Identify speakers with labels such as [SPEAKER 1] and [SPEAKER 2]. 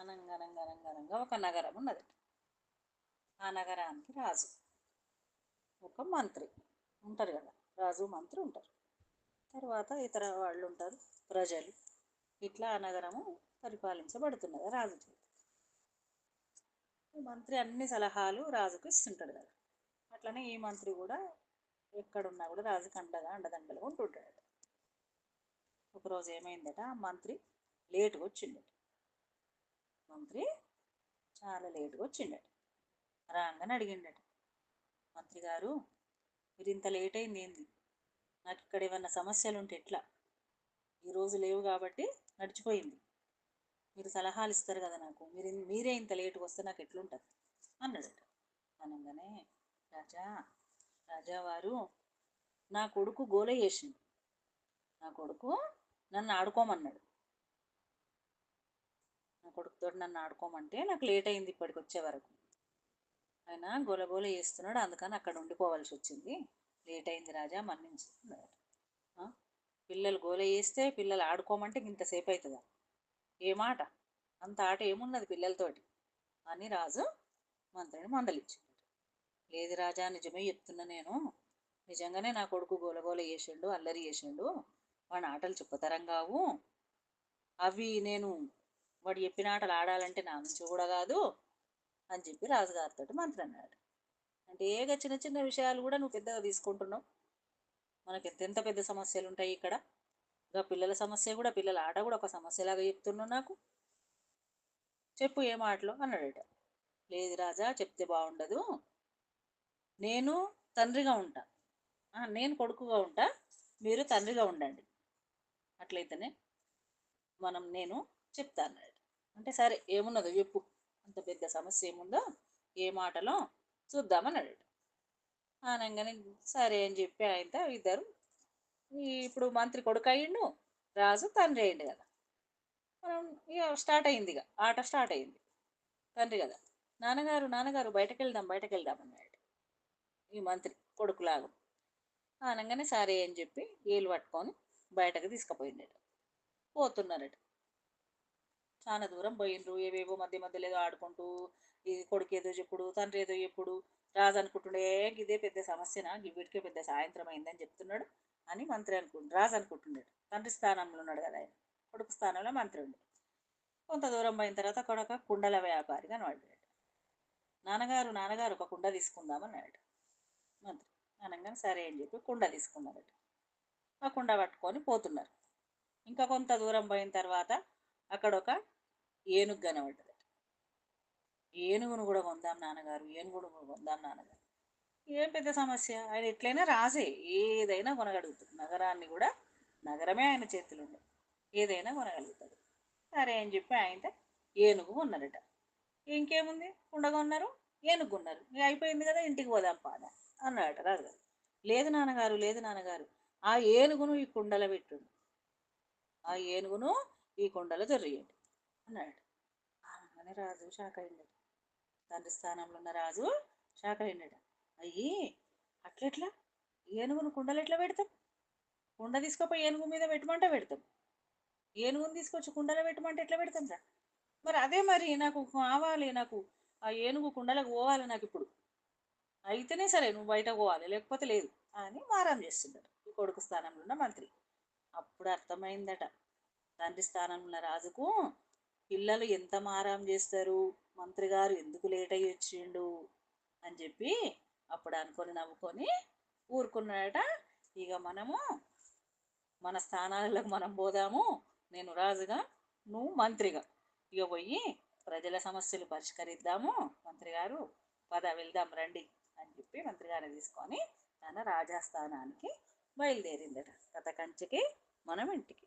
[SPEAKER 1] అనంగనంగనంగనంగా ఒక నగరం ఉన్నది. ఆ నగరానికి రాజు, ఒక మంత్రి ఉంటారు కదా. రాజు మంత్రి ఉంటారు. తర్వాత ఇతర వాళ్ళు ఉంటారు, ప్రజలు. ఇట్లా ఆ నగరము పరిపాలించబడుతున్నది రాజు చేత. ఈ మంత్రి అన్ని సలహాలు రాజుకు ఇస్తుంటాడు కదా. అట్లనే ఈ మంత్రి కూడా ఎక్కడున్నా కూడా రాజుకు అండగా అండదండలుగా ఉంటుంటాడు. ఒకరోజు ఏమైందట, ఆ మంత్రి లేటుగా వచ్చిండట. మంత్రి చాలా లేటుగా వచ్చిండట. రాగానే అడిగిండట, మంత్రి గారు మీరు ఇంత లేట్ అయింది ఏంది? నాకు ఇక్కడ ఏమన్నా సమస్యలు ఉంటే ఎట్లా? ఈరోజు లేవు కాబట్టి నడిచిపోయింది. మీరు సలహాలు ఇస్తారు కదా నాకు, మీరే ఇంత లేటుగా వస్తే నాకు ఎట్లుంటుంది అన్నాడట. అనగానే, రాజా రాజావారు నా కొడుకు గోల చేసిండు. నా కొడుకు నన్ను ఆడుకోమన్నాడు. నా కొడుకుతో నన్ను ఆడుకోమంటే నాకు లేట్ అయింది ఇప్పటికి వచ్చే వరకు. ఆయన గోలగోల చేస్తున్నాడు, అందుకని అక్కడ ఉండిపోవాల్సి వచ్చింది. లేట్ అయింది రాజా, మన్నించు అన్నాడట. పిల్లలు గోల చేస్తే పిల్లలు ఆడుకోమంటే ఇంతసేపు అవుతుందా? ఏ మాట, అంత ఆట ఏమున్నది పిల్లలతోటి అని రాజు మంత్రిని మందలిచ్చిండు. లేదు రాజా, నిజమే చెప్తున్నా నేను. నిజంగానే నా కొడుకు గోలగోల చేసిండు, అల్లరి చేసిండు. వాడి ఆటలు చెప్పతరం కావు అవి. నేను వాడు చెప్పిన ఆటలు ఆడాలంటే నా నుంచి కూడా కాదు అని చెప్పి రాజుగారితో మంత్రి అన్నాడు. అంటే ఏగా చిన్న చిన్న విషయాలు కూడా నువ్వు పెద్దగా తీసుకుంటున్నావు. మనకి ఎంతెంత పెద్ద సమస్యలు ఉంటాయి ఇక్కడ. ఇంకా పిల్లల సమస్య కూడా, పిల్లల ఆట కూడా ఒక సమస్యలాగా చెప్తున్నావు నాకు. చెప్పు ఏ మాటలో అన్నాడట. లేదు రాజా, చెప్తే బాగుండదు. నేను తండ్రిగా ఉంటా, నేను కొడుకుగా ఉంటా, మీరు తండ్రిగా ఉండండి. అట్లయితేనే నేను చెప్తాను. అంటే సరే ఏమున్నదో చెప్పు, అంత పెద్ద సమస్య ఏముందో ఏ మాటలో చూద్దామన్నాడు. అనగానే సరే అని చెప్పి ఆయనతో ఇద్దరు, ఇప్పుడు మంత్రి కొడుకు అయ్యిండు, రాజు తండ్రి అయ్యిండు కదా. మనం ఇక స్టార్ట్ అయింది, ఇక ఆట స్టార్ట్ అయింది. తండ్రి కదా, నాన్నగారు నాన్నగారు బయటకు వెళ్దాం బయటకు వెళ్దాం అన్నాడు ఈ మంత్రి కొడుకులాగా. అనగానే సరే అని చెప్పి ఏలు పట్టుకొని బయటకు తీసుకుపోయిండట. పోతున్నారట. చాలా దూరం పోయిండ్రు, ఏవేవో మధ్య మధ్యలో ఏదో ఆడుకుంటూ, ఇది కొడుకు ఏదో చెప్పుడు, తండ్రి ఏదో చెప్పుడు. రాజు అనుకుంటుండే ఇదే పెద్ద సమస్యనా, వీటికే పెద్ద సాయంత్రం అయిందని చెప్తున్నాడు అని మంత్రి రాజు అనుకుంటున్నాడు. తండ్రి స్థానంలో ఉన్నాడు కదా ఆయన, కొడుకు స్థానంలో మంత్రి ఉండి. కొంత దూరం పోయిన తర్వాత అక్కడ ఒక కుండల వ్యాపారి కనబడ్డాడు. నాన్నగారు నాన్నగారు ఒక కుండ తీసుకుందామన్నాడు మంత్రి. అనగానే సరే అని చెప్పి కుండ తీసుకున్నారట. ఆ కుండ పట్టుకొని పోతున్నారు. ఇంకా కొంత దూరం పోయిన తర్వాత అక్కడ ఒక ఏనుగు కనబడ్డదట. ఏనుగును కూడా కొందాం నాన్నగారు, ఏనుగును కూడా కొందాం నాన్నగారు. ఏం పెద్ద సమస్య, ఆయన ఎట్లయినా రాజే, ఏదైనా కొనగలుగుతాడు. నగరాన్ని కూడా, నగరమే ఆయన చేతులు ఉండదు, ఏదైనా కొనగలుగుతాడు. సరే అని చెప్పి ఆయనతో ఏనుగు ఉన్నారట. ఇంకేముంది, ఉండగొన్నారు, ఏనుగు ఉన్నారు, ఇక అయిపోయింది కదా, ఇంటికి పోదాం పాద అన్నాడట రాజుగారు. లేదు నాన్నగారు, లేదు నాన్నగారు, ఆ ఏనుగును ఈ కుండలో పెట్టుండు, ఆ ఏనుగును ఈ కుండలో దొర్రియండి అన్నాడు. అని రాజు షాక్ అయిందట. తండ్రి స్థానంలో ఉన్న రాజు షాక్ అయిందట. అయ్యి అట్లెట్లా, ఏనుగును కుండలు ఎట్లా పెడతాం? కుండ తీసుకుపోయి ఏనుగు మీద పెట్టమంటే పెడతాం, ఏనుగుని తీసుకొచ్చి కుండలో పెట్టమంటే ఎట్లా పెడతాం రా? మరి అదే, మరి నాకు కావాలి, నాకు ఆ ఏనుగు కుండలకు పోవాలి నాకు ఇప్పుడు, అయితేనే సరే నువ్వు బయట పోవాలి, లేకపోతే లేదు అని మారం చేస్తుంటారు ఈ కొడుకు స్థానంలో ఉన్న మంత్రి. అప్పుడు అర్థమైందట తండ్రి స్థానంలో ఉన్న రాజుకు, పిల్లలు ఎంత మారం చేస్తారు, మంత్రి గారు ఎందుకు లేట్ అయ్యి వచ్చిండు అని చెప్పి అప్పుడు అనుకొని నవ్వుకొని ఊరుకున్నాడట. ఇక మనము మన స్థానాలకు మనం పోదాము, నేను రాజుగా, నువ్వు మంత్రిగా, ఇక పోయి ప్రజల సమస్యలు పరిష్కరిద్దాము. మంత్రి గారు పద వెళ్దాం రండి అని చెప్పి మంత్రి గారిని తీసుకొని తన రాజాస్థానానికి బయలుదేరిందట. కథ కంచికి మనం ఇంటికి.